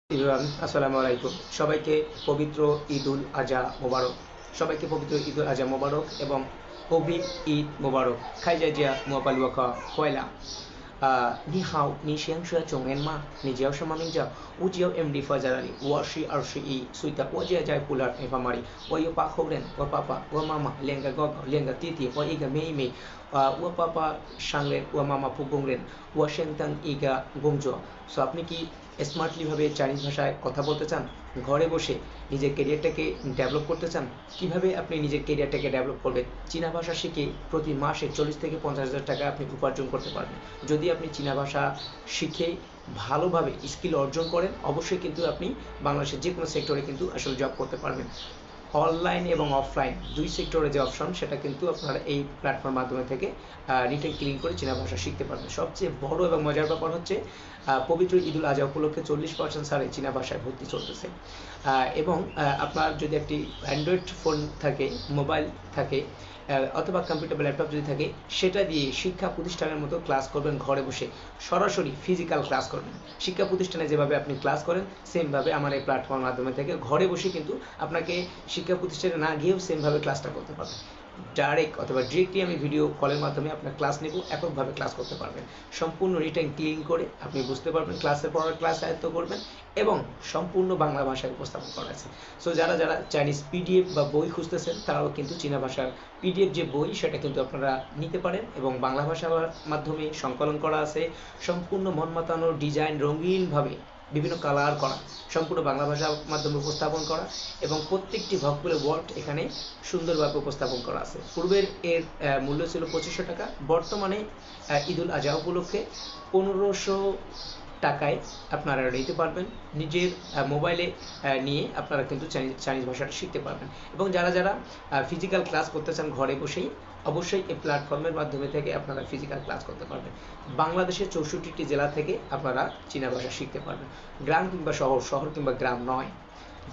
আসসালামু আলাইকুম সবাইকে পবিত্র ঈদুল আজহা মোবারক সবাইকে পবিত্র ঈদুল আজহা মোবারক এবং অভিন ঈদ মোবারক খাইজাজিয়া মোবালুয়াকা কয়লা ni hao ni xiang shue zhong en ma ni jiao shema ming jiao wu jiao md fazarali wo shi er shi yi sui ta wo jia jai pular e famari wo yo pa khobren wo papa wo mama lenga go lenga titi wo iga mei mei wo papa shanglen wo mama pu gongren wo sheng tang iga gongjo so আপনি কি smartly ভাবে Chinese ভাষায় কথা বলতে চান ঘরে বসে নিজের ক্যারিয়ারটাকে ডেভেলপ করতে চান কিভাবে আপনি নিজের ক্যারিয়ারটাকে ডেভেলপ করবেন চীনা ভাষা শিখে প্রতি মাসে 40 থেকে 50,000 টাকা আপনি উপার্জন করতে পারবেন যদি আপনি চীনা ভাষা শিখে ভালোভাবে স্কিল অর্জন করেন অবশ্যই কিন্তু আপনি বাংলাদেশের যে কোনো সেক্টরে কিন্তু আসলে জব করতে পারবেন অনলাইন এবং অফলাইন দুই সেক্টরে যে অপশন সেটা কিন্তু আপনারা এই প্ল্যাটফর্ম মাধ্যমে থেকে রিটেন ক্লিন করে চীনা ভাষা শিখতে পারবেন সবচেয়ে বড় এবং মজার ব্যাপার হচ্ছে পবিত্র ঈদুল আজহা উপলক্ষে 40% ছাড়ে চীনা ভাষায় ভর্তি চলতেছে এবং আপনার যদি একটি অ্যান্ড্রয়েড ফোন থাকে মোবাইল থাকে অথবা কম্পিউটার বা ল্যাপটপ যদি থাকে সেটা দিয়ে শিক্ষা প্রতিষ্ঠানের মতো ক্লাস করবেন ঘরে বসে সরাসরি ফিজিক্যাল ক্লাস করবেন শিক্ষা প্রতিষ্ঠানে যেভাবে আপনি ক্লাস করেন সেমভাবে আমার এই প্ল্যাটফর্মের মাধ্যমে থেকে ঘরে বসে কিন্তু আপনাকে শিক্ষা প্রতিষ্ঠানে না গিয়েও সেমভাবে ক্লাসটা করতে পারবেন ডাইরেক্ট অথবা ডিরেক্টলি আমি ভিডিও কলের মাধ্যমে আপনার ক্লাস নেব এককভাবে ক্লাস করতে পারবেন সম্পূর্ণ রিটেন ক্লিন করে আপনি বুঝতে পারবেন ক্লাসের পর ক্লাস আয়ত্ত করবেন এবং সম্পূর্ণ বাংলা ভাষায় উপস্থাপন করা আছে সো যারা যারা চাইনিজ পিডিএফ বা বই খুঁজতেছেন তারাও কিন্তু চীনা ভাষার পিডিএফ যে বই সেটা কিন্তু আপনারা নিতে পারেন এবং বাংলা ভাষার মাধ্যমে সংকলন করা আছে সম্পূর্ণ মন মাতানো ডিজাইন রঙিনভাবে বিভিন্ন কালার করা সম্পূর্ণ বাংলা ভাষার মাধ্যমে উপস্থাপন করা এবং প্রত্যেকটি ভক্তগুলো ওয়ার্ড এখানে সুন্দরভাবে উপস্থাপন করা আছে পূর্বের এর মূল্য ছিল 2500 টাকা বর্তমানে ঈদুল আজহা উপলক্ষে 1500 টাকায় আপনারা নিতে পারবেন নিজের মোবাইলে নিয়ে আপনারা কিন্তু চাইনিজ ভাষাটা শিখতে পারবেন এবং যারা যারা ফিজিক্যাল ক্লাস করতে চান ঘরে বসেই অবশ্যই এই প্ল্যাটফর্মের মাধ্যমে থেকে আপনারা ফিজিক্যাল ক্লাস করতে পারবেন বাংলাদেশের 64টি জেলা থেকে আপনারা চীনা ভাষা শিখতে পারবেন গ্রাম কিংবা শহর শহর কিংবা গ্রাম নয়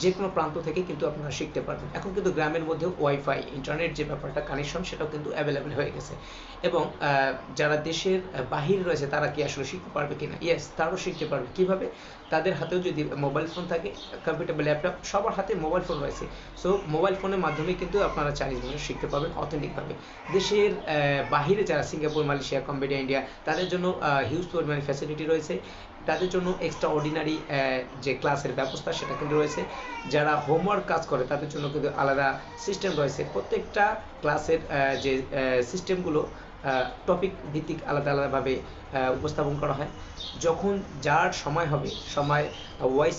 যে কোনো প্রান্ত থেকে কিন্তু আপনারা শিখতে পারবেন এখন কিন্তু গ্রামের মধ্যেও ওয়াইফাই ইন্টারনেট যে ব্যাপারটা কানেকশন সেটাও কিন্তু অ্যাভেলেবেল হয়ে গেছে এবং যারা দেশের বাহিরে রয়েছে তারা কি আসলে শিখতে পারবে কিনা ইয়েস তারাও শিখতে পারবে কিভাবে তাদের হাতেও যদি মোবাইল ফোন থাকে কম্পিউটার বা ল্যাপটপ সবার হাতে মোবাইল ফোন রয়েছে সো মোবাইল ফোনের মাধ্যমে কিন্তু আপনারা চাইনিজ ভাষা শিখতে পারবেন অথেন্টিকভাবে দেশের বাহিরে যারা সিঙ্গাপুর মালয়েশিয়া কম্বোডিয়া ইন্ডিয়া তাদের জন্য হিউজ পরিমাণে ফ্যাসিলিটি রয়েছে তাদের জন্য এক্সট্রা অর্ডিনারি যে ক্লাসের ব্যবস্থা সেটা কিন্তু রয়েছে যারা হোমওয়ার্ক কাজ করে তাদের জন্য কিন্তু আলাদা সিস্টেম রয়েছে প্রত্যেকটা ক্লাসের যে সিস্টেমগুলো টপিক ভিত্তিক আলাদা আলাদাভাবে উপস্থাপন করা হয় যখন যার সময় হবে সময় ওয়াইজ